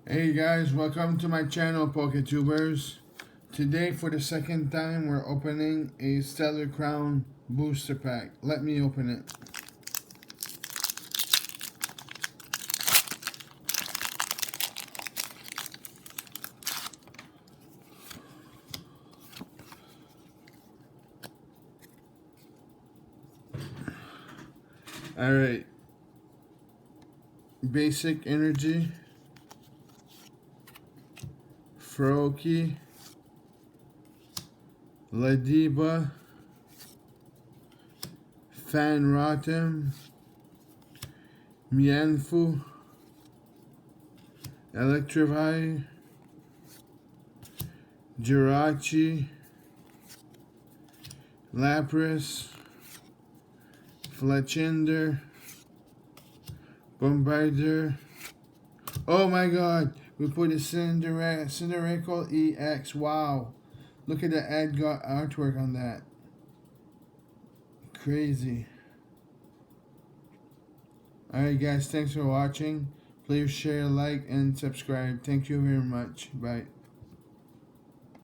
Hey guys, welcome to my channel, PokéTubers. Today, for the second time, we're opening a Stellar Crown booster pack. Let me open it. Alright. Basic Energy. Froakie. Ladiba. Fanrotem. Mianfu. Electrify. Jirachi. Lapras. Fletchinder. Bombardier. Oh my god, we put a Cinderace EX. Wow. Look at the Edgar artwork on that. Crazy. Alright guys, thanks for watching. Please share, like, and subscribe. Thank you very much. Bye.